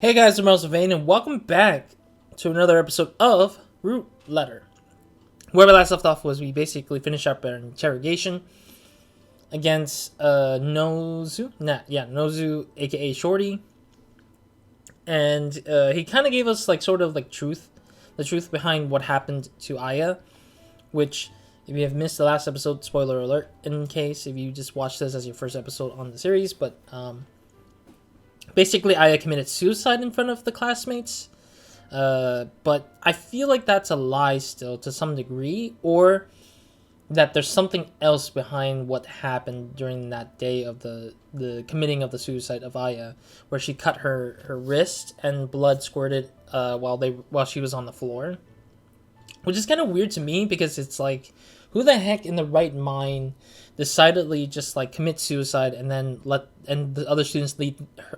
Hey guys, I'm RozaldVaneGAME, and welcome back to another episode of Root Letter. Where we last left off was we basically finished up our interrogation against Nozu, Nozu, a.k.a. Shorty, and he kind of gave us like sort of like the truth behind what happened to Aya, which if you have missed the last episode, spoiler alert in case if you just watched this as your first episode on the series, but basically, Aya committed suicide in front of the classmates, but I feel like that's a lie still to some degree, or that there's something else behind what happened during that day of the committing of the suicide of Aya, where she cut her wrist and blood squirted while she was on the floor, which is kind of weird to me because it's like, who the heck in the right mind decidedly just like commit suicide and then let the other students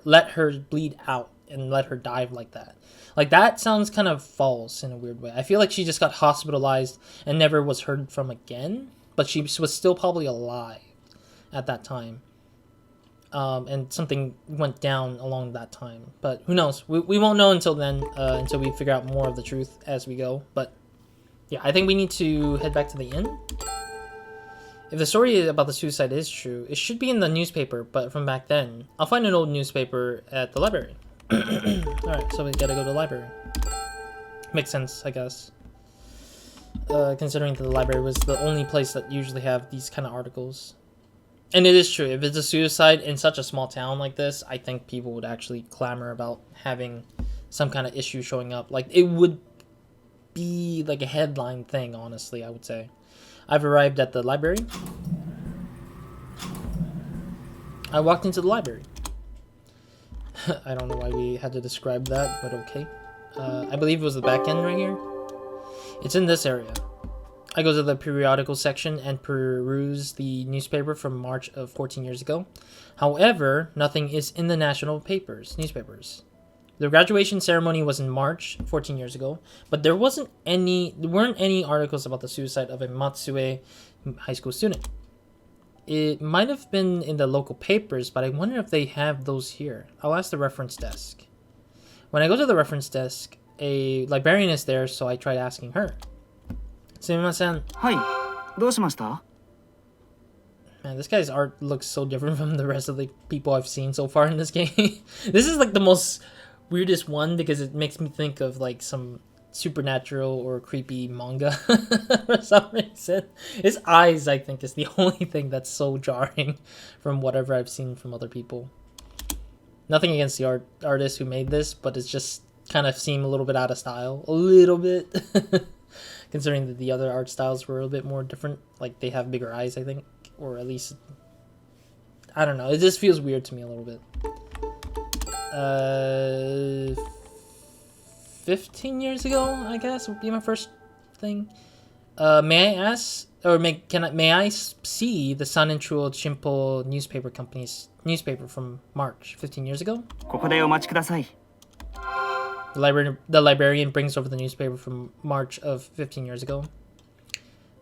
let her bleed out and let her die like that? Like, that sounds kind of false in a weird way. I feel like she just got hospitalized and never was heard from again, but she was still probably alive at that time. And something went down along that time, but who knows? We won't know until then, until we figure out more of the truth as we go. But yeah, I think we need to head back to the inn. If the story about the suicide is true, it should be in the newspaper, but from back then. I'll find an old newspaper at the library. Alright, so we gotta go to the library. Makes sense, I guess. Considering that the library was the only place that usually have these kind of articles. And it is true, if it's a suicide in such a small town like this, I think people would actually clamor about having some kind of issue showing up. Like, it would be like a headline thing, honestly, I would say. I've arrived at the library. I walked into the library. I don't know why we had to describe that, but okay. I believe it was the back end right here. It's in this area. I go to the periodical section and peruse the newspaper from March of 14 years ago. However, nothing is in the national newspapers. The graduation ceremony was in March 14 years ago, but there weren't any articles about the suicide of a Matsue high school student. It might have been in the local papers, but I wonder if they have those here. I'll ask the reference desk. When I go to the reference desk, a librarian is there, so I tried asking her. Sumimasen. Hi, どうしました? Man, this guy's art looks so different from the rest of the people I've seen so far in this game. This is like the most weirdest one because it makes me think of like some supernatural or creepy manga for some reason. His eyes, I think, is the only thing that's so jarring from whatever I've seen from other people. Nothing against the artist who made this, but it's just kind of seem a little bit out of style. A little bit. Considering that the other art styles were a bit more different. Like, they have bigger eyes, I think. Or at least, I don't know. It just feels weird to me a little bit. 15 years ago, I guess, would be my first thing. May I ask, or may I see the Sun and Truo Chimpo newspaper company's newspaper from March 15 years ago? ここでお待ちください. The librarian brings over the newspaper from March of 15 years ago.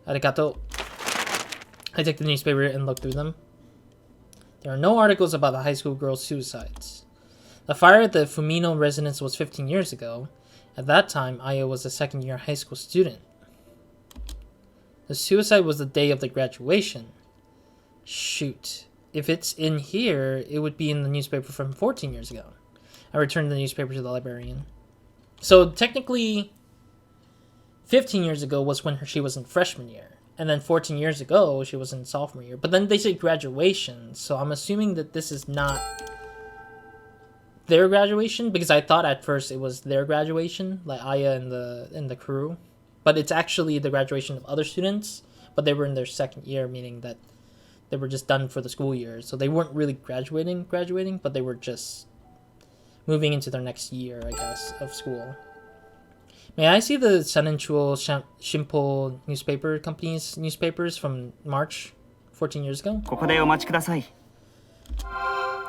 Arigato. I take the newspaper and look through them. There are no articles about the high school girl's suicides. The fire at the Fumino residence was 15 years ago. At that time, Aya was a second-year high school student. The suicide was the day of the graduation. Shoot. If it's in here, it would be in the newspaper from 14 years ago. I returned the newspaper to the librarian. So technically, 15 years ago was when she was in freshman year. And then 14 years ago, she was in sophomore year. But then they say graduation, so I'm assuming that this is not their graduation, because I thought at first it was their graduation, like Aya and the crew. But it's actually the graduation of other students, but they were in their second year, meaning that they were just done for the school year. So they weren't really graduating, but they were just moving into their next year, I guess, of school. May I see the Sun and Chuo Shimpo newspaper company's newspapers from March 14 years ago? ここでお待ちください.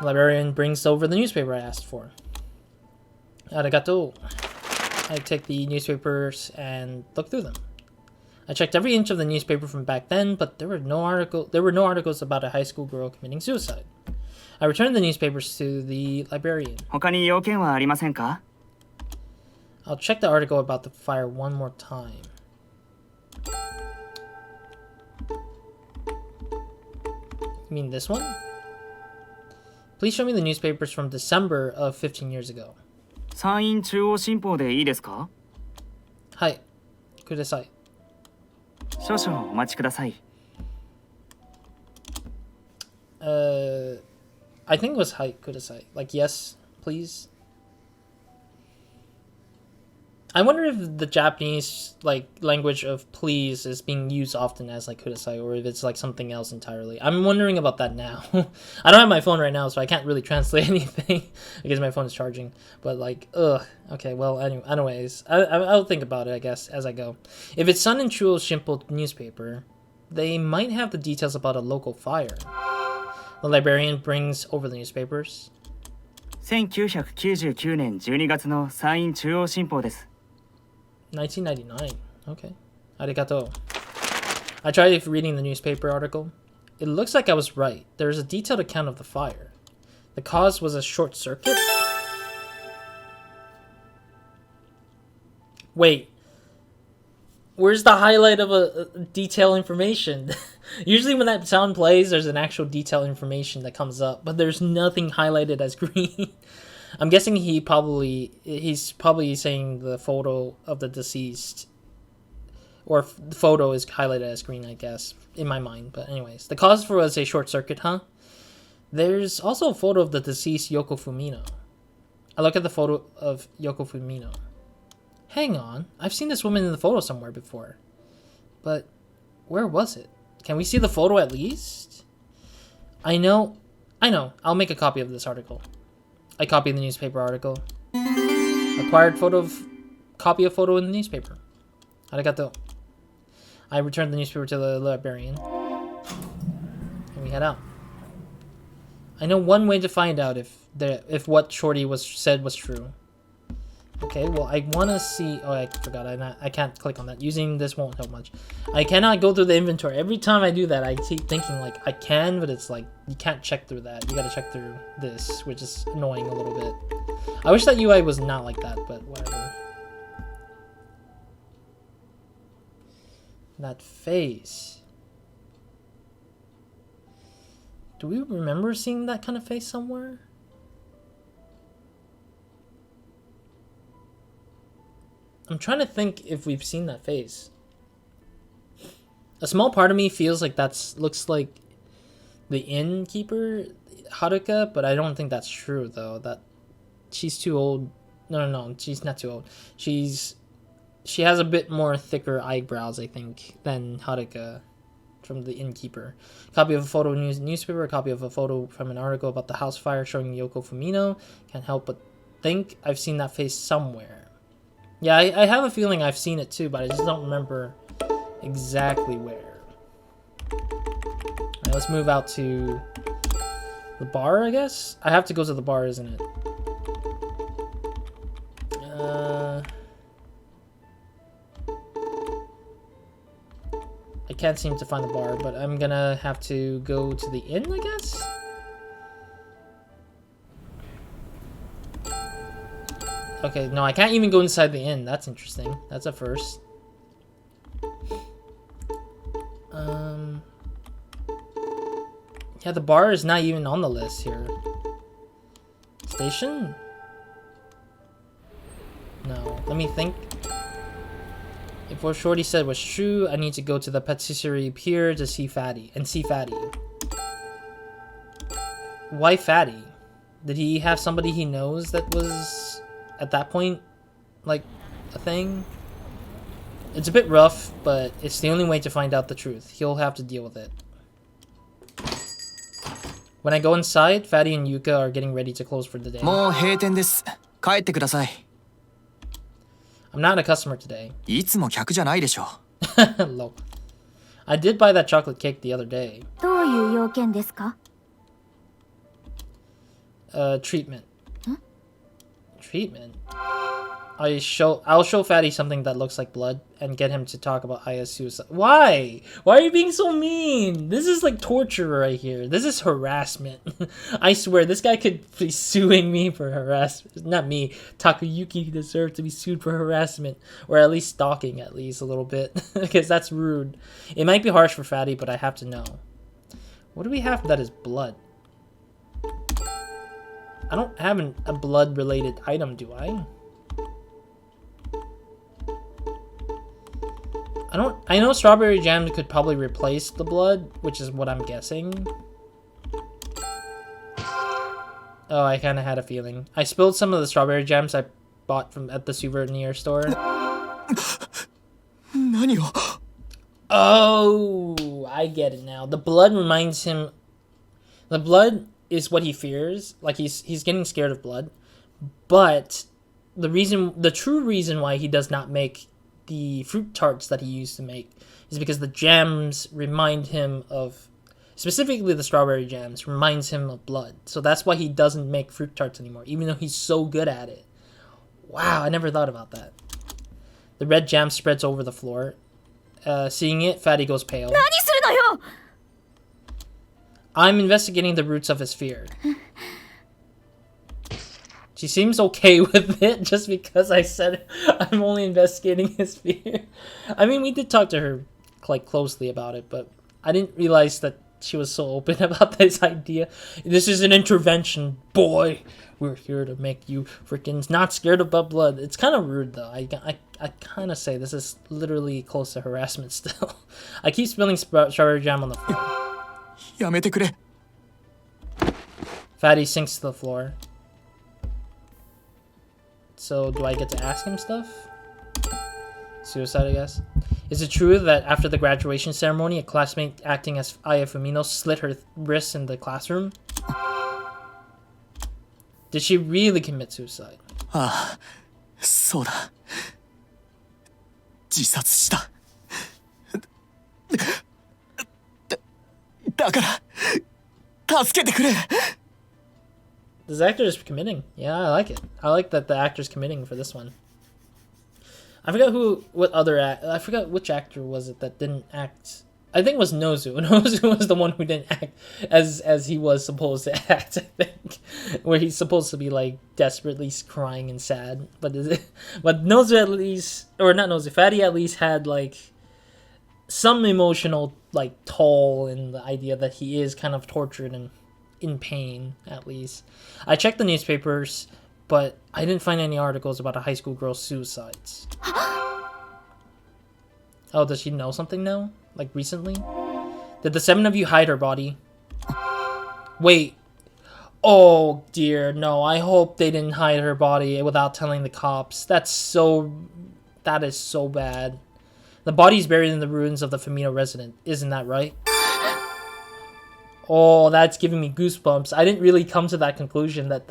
The librarian brings over the newspaper I asked for. Arigato. I take the newspapers and look through them. I checked every inch of the newspaper from back then, but there were no articles about a high school girl committing suicide. I returned the newspapers to the librarian. 他に要件はありませんか？ I'll check the article about the fire one more time. You mean this one? Please show me the newspapers from December of 15 years ago. 山陰中央新報でいいですか？はい、ください。少々お待ちください。I think it was はい、ください. Like, yes, please. I wonder if the Japanese like language of please is being used often as like kudasai, or if it's like something else entirely. I'm wondering about that now. I don't have my phone right now, so I can't really translate anything because my phone is charging. But like, ugh. Okay, well, anyways, I'll think about it, I guess, as I go. If it's Sun and Chuo Shimpo newspaper, they might have the details about a local fire. The librarian brings over the newspapers. 1999年12月の山陰中央新報です。1999. Okay. Arigato. I tried reading the newspaper article. It looks like I was right. There's a detailed account of the fire. The cause was a short circuit? Wait. Where's the highlight of a detailed information? Usually when that sound plays, there's an actual detailed information that comes up, but there's nothing highlighted as green. I'm guessing he's probably saying the photo of the deceased, or the photo is highlighted as green, I guess, in my mind. But anyways, the cause for was a short circuit, huh? There's also a photo of the deceased Yoko Fumino. I look at the photo of Yoko Fumino. Hang on, I've seen this woman in the photo somewhere before. But where was it? Can we see the photo at least? I know. I'll make a copy of this article. I copied the newspaper article. Acquired copy of photo in the newspaper. Arigato. I returned the newspaper to the librarian. And we head out. I know one way to find out if what Shorty said was true. Okay, well, I want to see... Oh, I forgot. I can't click on that. Using this won't help much. I cannot go through the inventory. Every time I do that, I keep thinking, like, I can, but it's like, you can't check through that. You gotta check through this, which is annoying a little bit. I wish that UI was not like that, but whatever. That face. Do we remember seeing that kind of face somewhere? I'm trying to think if we've seen that face. A small part of me feels like looks like the innkeeper, Haruka, but I don't think that's true though. That she's too old. No, she's not too old. She has a bit more thicker eyebrows, I think, than Haruka from the innkeeper. Copy of a photo newspaper, a copy of a photo from an article about the house fire showing Yoko Fumino. Can't help but think I've seen that face somewhere. Yeah, I have a feeling I've seen it too, but I just don't remember exactly where. Alright, let's move out to the bar, I guess? I have to go to the bar, isn't it? I can't seem to find the bar, but I'm gonna have to go to the inn, I guess? Okay, no, I can't even go inside the inn. That's interesting. That's a first. Yeah, the bar is not even on the list here. Station? No, let me think. If what Shorty said was true, I need to go to the patisserie pier to see Fatty. Why Fatty? Did he have somebody he knows that was, at that point, like, a thing? It's a bit rough, but it's the only way to find out the truth. He'll have to deal with it. When I go inside, Fatty and Yuka are getting ready to close for the day. もう閉店です。帰ってください。I'm not a customer today. いつも客じゃないでしょ。Low. I did buy that chocolate cake the other day. どういう要件ですか? Treatment. Treatment? I'll show Fatty something that looks like blood and get him to talk about Aya's suicide. Why? Why are you being so mean? This is like torture right here. This is harassment. I swear this guy could be suing me for harassment. Not me. Takayuki deserved to be sued for harassment, or at least stalking, at least a little bit, because that's rude. It might be harsh for Fatty, but I have to know. What do we have that is blood? I don't have a blood-related item, do I? I know strawberry jam could probably replace the blood, which is what I'm guessing. Oh, I kind of had a feeling. I spilled some of the strawberry jams I bought at the souvenir store. Oh, I get it now. The blood reminds him. The blood is what he fears. Like he's getting scared of blood. But the true reason why he does not make the fruit tarts that he used to make is because the jams remind him of, specifically the strawberry jams, reminds him of blood. So that's why he doesn't make fruit tarts anymore, even though he's so good at it. Wow, I never thought about that. The red jam spreads over the floor. Seeing it, Fatty goes pale. I'm investigating the roots of his fear. She seems okay with it just because I said I'm only investigating his fear. I mean, we did talk to her like closely about it, but I didn't realize that she was so open about this idea. This is an intervention, boy. We're here to make you freaking not scared about blood. It's kind of rude though. I kind of say this is literally close to harassment still. I keep spilling strawberry jam on the floor. Fatty sinks to the floor. So, do I get to ask him stuff? Suicide, I guess. Is it true that after the graduation ceremony, a classmate acting as Aya Fumino slit her wrists in the classroom? Did she really commit suicide? Ah, そうだ。自殺した。だから、助けてくれ。 This actor is committing. Yeah, I like it. I like that the actor's committing for this one. I forgot I forgot which actor was it that didn't act. I think it was Nozu. Nozu was the one who didn't act as he was supposed to act, I think. Where he's supposed to be like desperately crying and sad. But Nozu at least, or not Nozu, Fatty at least had like some emotional like toll in the idea that he is kind of tortured and in pain, at least. I checked the newspapers, but I didn't find any articles about a high school girl's suicides. Oh, does she know something now? Like recently? Did the 7 of you hide her body? Wait. Oh dear, no. I hope they didn't hide her body without telling the cops. That is so bad. The body's buried in the ruins of the Fumino residence. Isn't that right? Oh, that's giving me goosebumps. I didn't really come to that conclusion that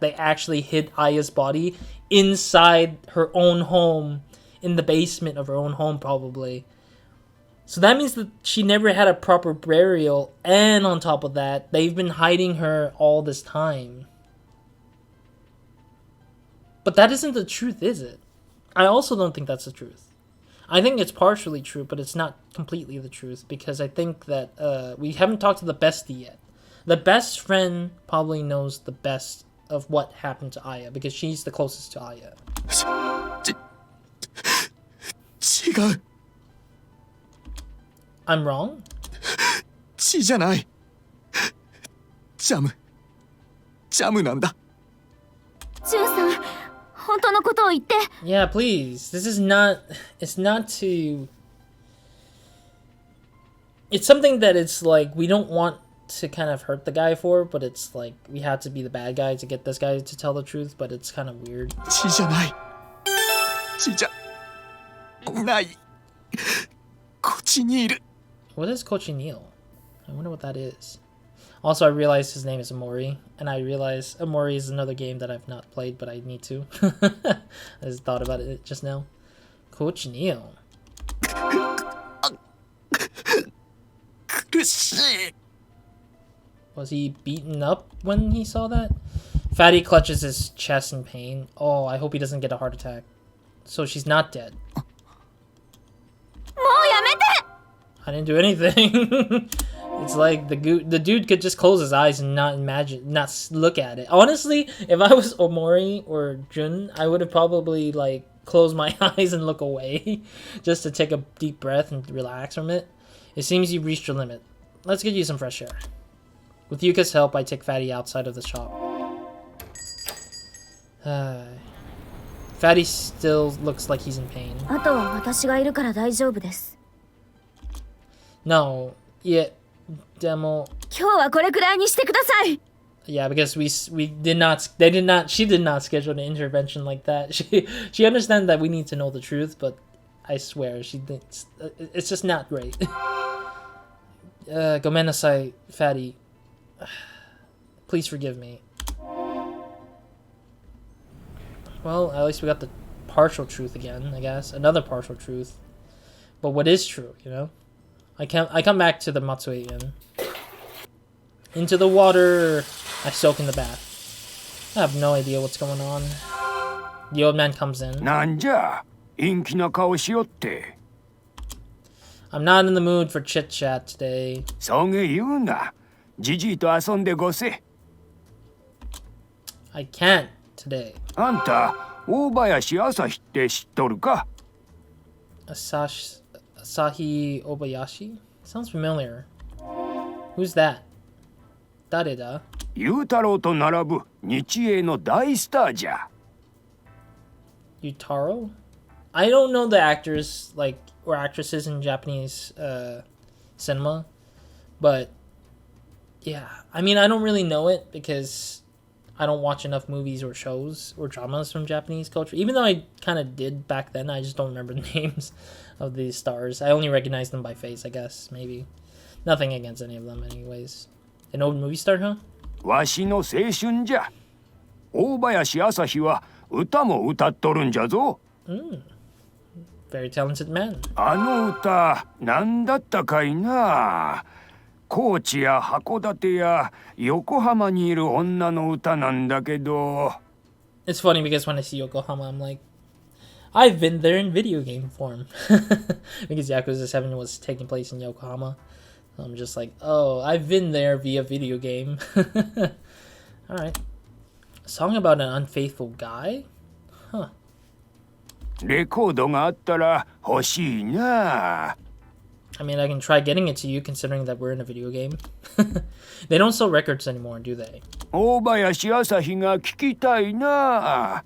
they actually hid Aya's body inside her own home, in the basement of her own home, probably. So that means that she never had a proper burial, and on top of that, they've been hiding her all this time. But that isn't the truth, is it? I also don't think that's the truth. I think it's partially true, but it's not completely the truth, because I think that we haven't talked to the bestie yet. The best friend probably knows the best of what happened to Aya, because she's the closest to Aya. 違う。 I'm wrong? 血じゃない。ジャムなんだ。ジュンさん、本当のことを言って。 Yeah, please. This is not... It's not to... It's something that it's like, we don't want to kind of hurt the guy for, but it's like, we had to be the bad guy to get this guy to tell the truth, but it's kind of weird. 血じゃない。血じゃない。こっちにいる。 What is Cochineal? I wonder what that is. Also, I realized his name is Amori, and I realized Amori is another game that I've not played, but I need to. I just thought about it just now. Cochineal. 苦しい。 Was he beaten up when he saw that? Fatty clutches his chest in pain. Oh, I hope he doesn't get a heart attack. So she's not dead. もうやめて I didn't do anything. It's like the dude could just close his eyes and not look at it. Honestly, if I was Omori or Jun, I would have probably like closed my eyes and look away just to take a deep breath and relax from it. It seems you've reached your limit. Let's get you some fresh air. With Yuka's help, I take Fatty outside of the shop. Fatty still looks like he's in pain. あとは私がいるから大丈夫です No, yeah, demo. 今日はこれくらいにしてください Yeah, because she did not schedule an intervention like that. She understands that we need to know the truth, but I swear she thinks it's just not great. Gomenasai, Fatty. Please forgive me. Well, at least we got the partial truth again, I guess. Another partial truth. But what is true, you know? I come back to the Matsue Inn. Into the water! I soak in the bath. I have no idea what's going on. The old man comes in. なんじゃ陰気な顔しよって I'm not in the mood for chit-chat today. そげ言うなじじいと遊んでごせ I can't today. あんた大林朝日って知っとるか Asahi Obayashi? Sounds familiar. Who's that? Dareda? 雄太郎と並ぶ日英の大スターじゃ Yutaro? I don't know the actors like or actresses in Japanese cinema, but yeah, I mean I don't really know it because I don't watch enough movies or shows or dramas from Japanese culture. Even though I kind of did back then, I just don't remember the names of these stars. I only recognize them by face, I guess, maybe. Nothing against any of them, anyways. An old movie star, huh? わしの青春じゃ大林朝日は歌も歌っとるんじゃぞ Very talented man. あの歌なんだったかいな高知や函館や横浜にいる女の歌なんだけど It's funny because when I see Yokohama, I'm like, I've been there in video game form. Because Yakuza 7 was taking place in Yokohama. I'm just like, oh, I've been there via video game. Alright. A song about an unfaithful guy? Huh. レコードがあったら欲しいな I mean, I can try getting it to you considering that we're in a video game. They don't sell records anymore, do they? 大林朝日が聞きたいな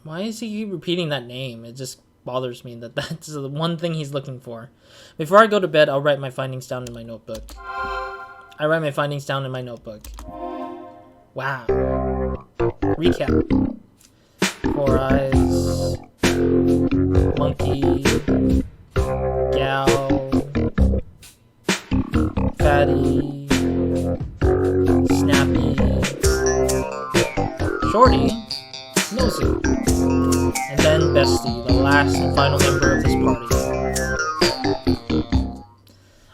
Why is he keep repeating that name? It just bothers me that that's the one thing he's looking for. Before I go to bed, I'll write my findings down in my notebook. I write my findings down in my notebook. Wow. Recap. 4 eyes. Monkey. Gal. Fatty. Snappy. Shorty. Nozu. And then Bestie, the last and final member of this party.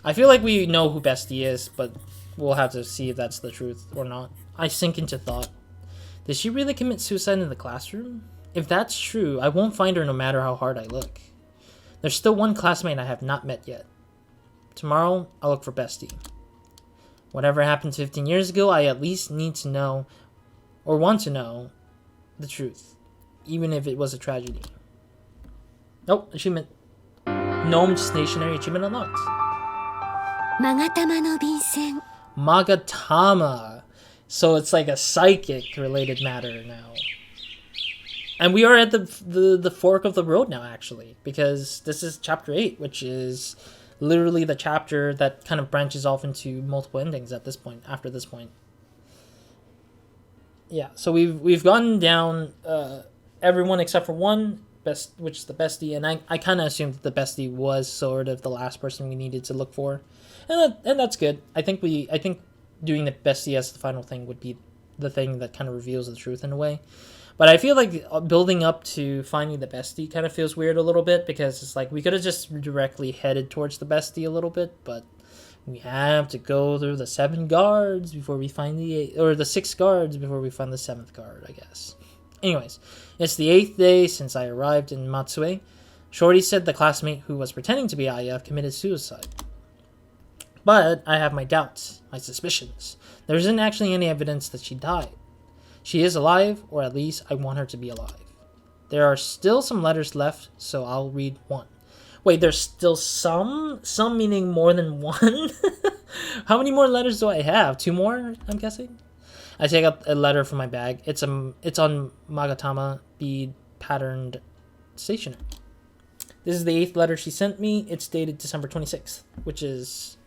I feel like we know who Bestie is, but we'll have to see if that's the truth or not. I sink into thought. Did she really commit suicide in the classroom? If that's true, I won't find her no matter how hard I look. There's still one classmate I have not met yet. Tomorrow, I'll look for Bestie. Whatever happened 15 years ago, I at least need to know, or want to know, the truth. Even if it was a tragedy. Oh, achievement. Gnome Stationary achievement unlocked. マガタマの便箋 Magatama. So it's like a psychic related matter now. And we are at the fork of the road now, actually, because this is chapter 8, which is literally the chapter that kind of branches off into multiple endings at this point, after this point. Yeah, so we've gotten down everyone except for one, which is the Bestie, and I kind of assumed that the Bestie was sort of the last person we needed to look for, and that's good. I think doing the Bestie as the final thing would be the thing that kind of reveals the truth in a way. But I feel like building up to finding the Bestie kind of feels weird a little bit, because it's like we could have just directly headed towards the Bestie a little bit, but We have to go through the 7 guards before we find the 8th, or the 6 guards before we find the 7th guard, I guess. Anyways, it's the 8th day since I arrived in Matsue. Shorty said the classmate who was pretending to be Aya committed suicide. But I have my doubts, my suspicions. There isn't actually any evidence that she died. She is alive, or at least I want her to be alive. There are still some letters left, so I'll read one. Wait, there's still some? Some meaning more than one? How many more letters do I have? 2 more, I'm guessing? I take out a letter from my bag. It's on Magatama bead patterned stationery. This is the 8th letter she sent me. It's dated December 26th, which is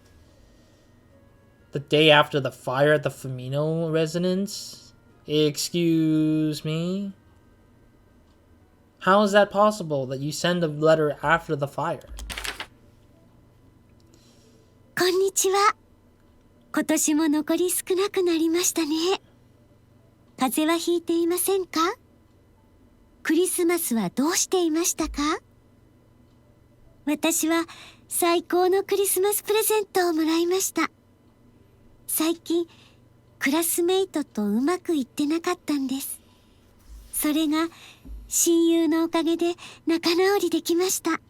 the day after the fire at the Fumino residence. Excuse me? How is that possible that you send a letter after the fire? こんにちは。今年も残り少なくなりましたね。風邪はひいていませんか？クリスマスはどうしていましたか？私は最高のクリスマスプレゼントをもらいました。最近、クラスメイトとうまくいってなかったんです。それが親友のおかげで仲直りできました。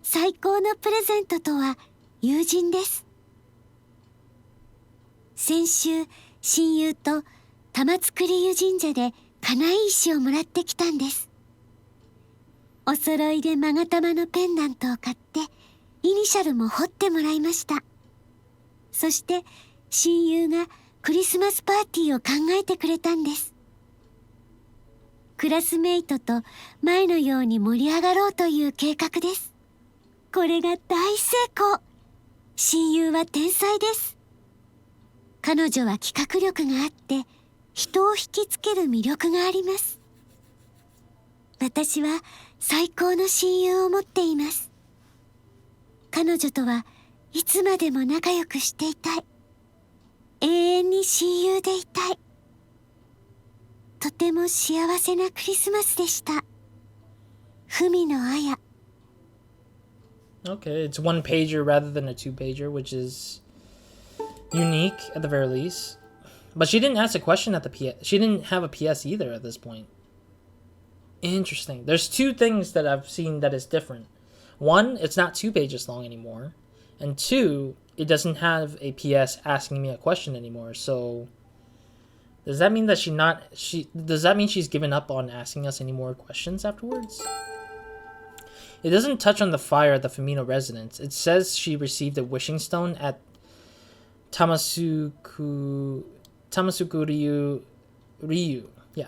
最高のプレゼントとは友人です。先週、親友と玉造湯神社で金井石をもらってきたんです。お揃いで勾玉のペンダントを買ってイニシャルも彫ってもらいました。そして親友がクリスマスパーティーを考えてくれたんです。クラスメイトと前のように盛り上がろうという計画です。これが大成功。親友は天才です。彼女は企画力があって人を引きつける魅力があります。私は最高の親友を持っています。彼女とはいつまでも仲良くしていたい。永遠に親友でいたい。とても幸せなクリスマスでした。文野彩。 Okay, it's 1 pager rather than a 2 pager, which is unique at the very least. But she didn't ask a question at the PS. She didn't have a PS either at this point. Interesting. There's 2 things that I've seen that is different. 1, it's not 2 pages long anymore. And 2, it doesn't have a PS asking me a question anymore. So does that mean that does that mean she's given up on asking us any more questions afterwards? It doesn't touch on the fire at the Fumino residence. It says she received a wishing stone at Tamasukuriyu. Yeah.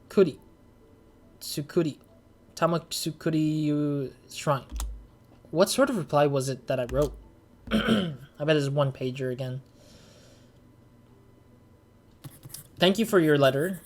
Tsukuri. Tamasukuriyu shrine. What sort of reply was it that I wrote? I bet it's 1 pager again. Thank you for your letter.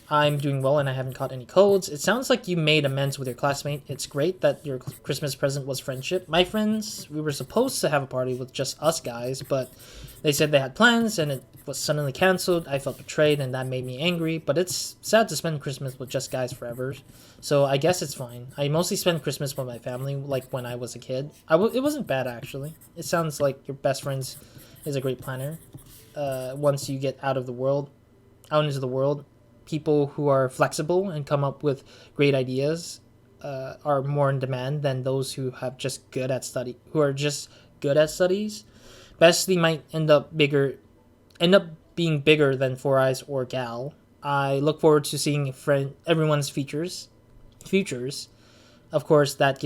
I'm doing well and I haven't caught any colds. It sounds like you made amends with your classmate. It's great that your Christmas present was friendship. My friends, we were supposed to have a party with just us guys, but they said they had plans and it was suddenly canceled. I felt betrayed and that made me angry, but it's sad to spend Christmas with just guys forever. So I guess it's fine. I mostly spend Christmas with my family, like when I was a kid. It wasn't bad actually. It sounds like your best friends is a great planner. Once you get out into the world, people who are flexible and come up with great ideas are more in demand than those who are just good at studies. Bestie might end up being bigger than Four Eyes or Gal. I look forward to seeing everyone's futures. Of course, that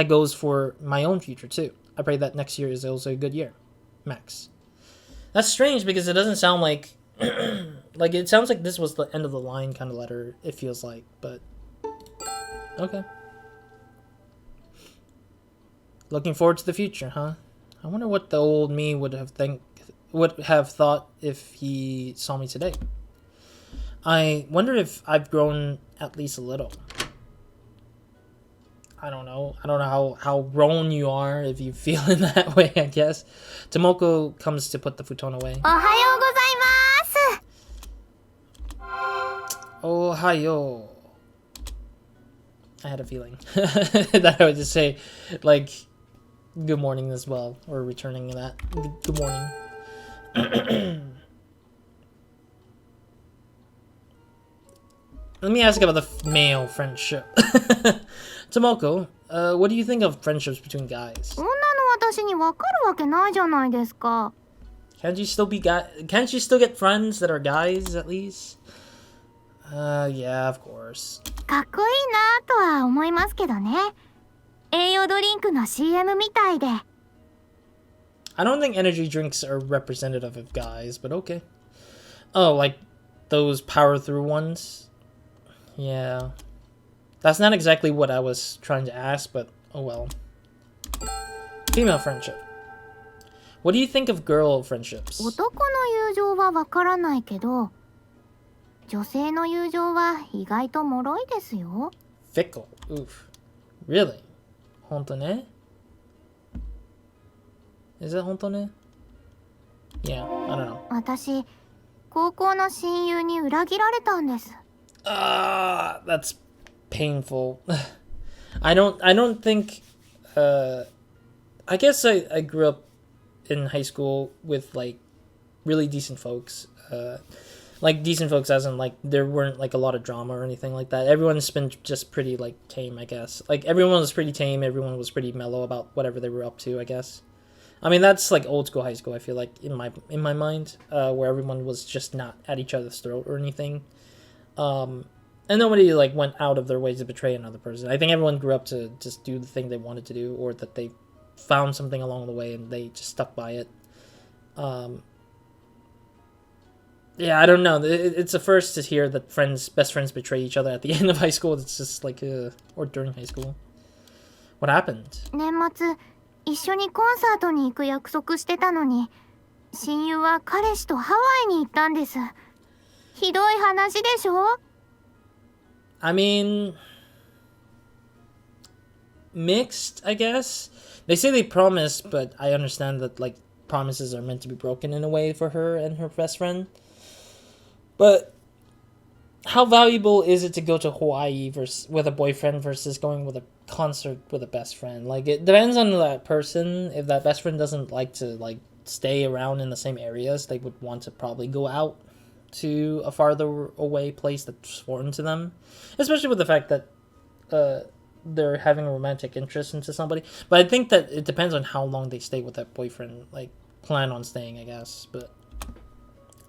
goes for my own future too. I pray that next year is also a good year. Max. That's strange because it doesn't sound like like it sounds like this was the end of the line kind of letter, it feels like, but okay. Looking forward to the future, huh? I wonder what the old me would have thought if he saw me today. I wonder if I've grown at least a little. I don't know how grown you are if you feel in that way, I guess. Tomoko comes to put the futon away. Ohayo. I had a feeling that I would just say, like, good morning as well, or returning that good morning. Let me ask about the male friendship. Tomoko, what do you think of friendships between guys? 女の私にわかるわけないじゃないですか。 Can't you still get friends that are guys at least? Yeah, of course. かっこいいなとは思いますけどね。栄養ドリンクの CM みたいで。 I don't think energy drinks are representative of guys, but okay. Oh, like those power through ones? Yeah. That's not exactly what I was trying to ask, but oh well. Female friendship. What do you think of girl friendships? 男の友情はわからないけど、女性の友情は意外と脆いですよ。 Fickle. Oof. Really? 本当ね? Is it 本当ね? Yeah, I don't know. 私、高校の親友に裏切られたんです。 That's painful. I don't think I guess I grew up in high school with like really decent folks. Like decent folks as in like there weren't like a lot of drama or anything like that. Everyone's been just pretty like tame, I guess. Like everyone was pretty tame, everyone was pretty mellow about whatever they were up to, I guess. I mean that's like old school high school, I feel like in my mind, where everyone was just not at each other's throat or anything. And nobody like went out of their way to betray another person. I think everyone grew up to just do the thing they wanted to do, or that they found something along the way and they just stuck by it. Yeah, I don't know. It's a first to hear that best friends betray each other at the end of high school. It's just like, or during high school. What happened? 年末、一緒にコンサートに行く約束してたのに、親友は彼氏とハワイに行ったんです。ひどい話でしょ? I mean, mixed, I guess. They say they promised, but I understand that like promises are meant to be broken in a way for her and her best friend. But how valuable is it to go to Hawaii with a boyfriend versus going with a concert with a best friend? Like it depends on that person. If that best friend doesn't like to like stay around in the same areas, they would want to probably go out to a farther away place that's foreign to them. Especially with the fact that they're having a romantic interest into somebody. But I think that it depends on how long they stay with that boyfriend. Like plan on staying, I guess. But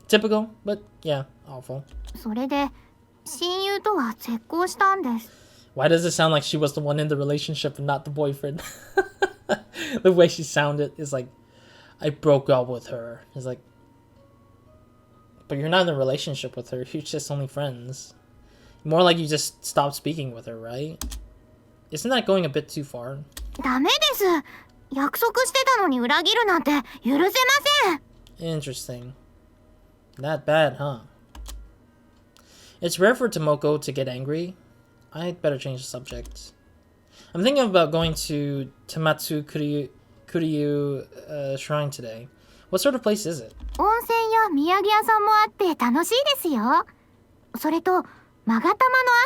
typical, but yeah, awful. それで、親友とは絶交したんです。 Why does it sound like she was the one in the relationship and not the boyfriend? The way she sounded is like, I broke up with her. It's like, but you're not in a relationship with her. You're just only friends. More like you just stopped speaking with her, right? Isn't that going a bit too far? ダメです。約束してたのに裏切るなんて許せません。 Interesting. That bad, huh? It's rare for Tomoko to get angry. I'd better change the subject. I'm thinking about going to Tamatsu Kuryu Shrine today. What sort of place is it? 温泉や土産屋さんもあって楽しいですよ。それと、マガタマの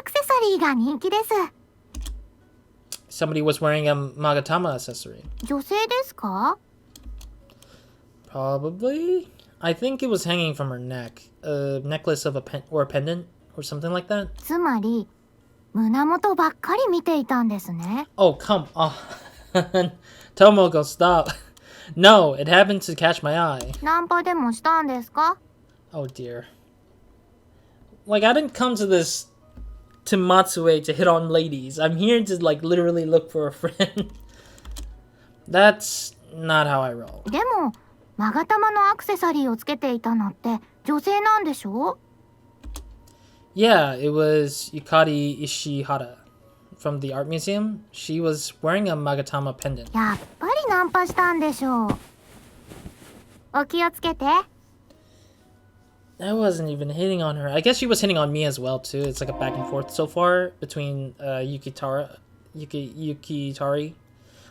アクセサリーが人気です。 Somebody was wearing a Magatama accessory. 女性ですか? Probably. I think it was hanging from her neck. A necklace of a pendant or something like that. つまり、胸元ばっかり見ていたんですね。 Oh, come on. Tomoko, stop. No, it happened to catch my eye. ナンパでもしたんですか? Oh dear. Like, I didn't come to this to Matsue to hit on ladies. I'm here to, like, literally look for a friend. That's not how I roll. でも、マガタマのアクセサリーをつけていたのって女性なんでしょ? Yeah, it was Yukari Ishihara from the art museum. She was wearing a Magatama pendant. やっぱりナンパしたんでしょう。お気をつけて。 I wasn't even hitting on her. I guess she was hitting on me as well too. It's like a back and forth so far between Yukitari.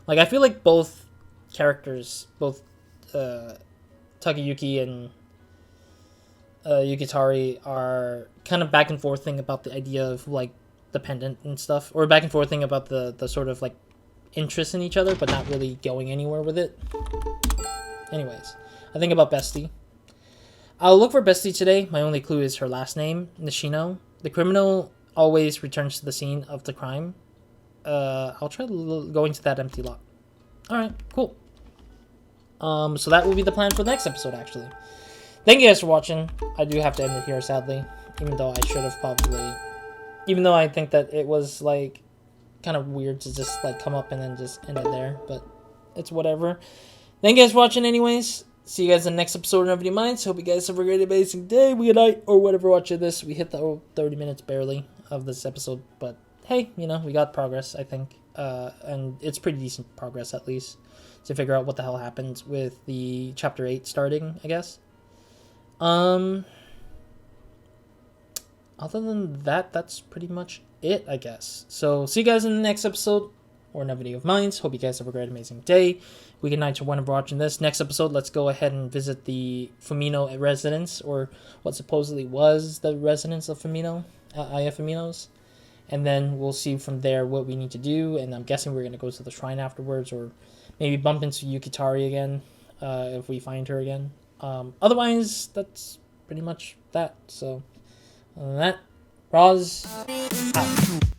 Like I feel like both characters, both Takayuki and Yukitari are kind of back and forthing about the idea of like the pendant and stuff, or back and forthing about the sort of like interest in each other, but not really going anywhere with it. Anyways, I think about Bestie. I'll look for Bestie today. My only clue is her last name, Nishino. The criminal always returns to the scene of the crime. I'll try going to that empty lot. Alright, cool. So that will be the plan for the next episode, actually. Thank you guys for watching. I do have to end it here, sadly. Even though I should have probably... Even though I think that it was, like, kind of weird to just, like, come up and then just end it there. But it's whatever. Thank you guys for watching anyways. See you guys in the next episode of Nobody Minds. Hope you guys have a great, amazing day, week, night, or whatever watching this. We hit the 30 minutes barely of this episode. But, hey, you know, we got progress, I think. And it's pretty decent progress, at least. To figure out what the hell happened with the Chapter 8 starting, I guess. Other than that, that's pretty much it, I guess. So, see you guys in the next episode, or in a video of mine. Hope you guys have a great, amazing day. We good night to whenever watching this. Next episode, let's go ahead and visit the Fumino residence, or what supposedly was the residence of Fumino, Fumino's. And then we'll see from there what we need to do, and I'm guessing we're going to go to the shrine afterwards, or maybe bump into Yukitari again, if we find her again. Otherwise, that's pretty much that. So, other than that, Roz out.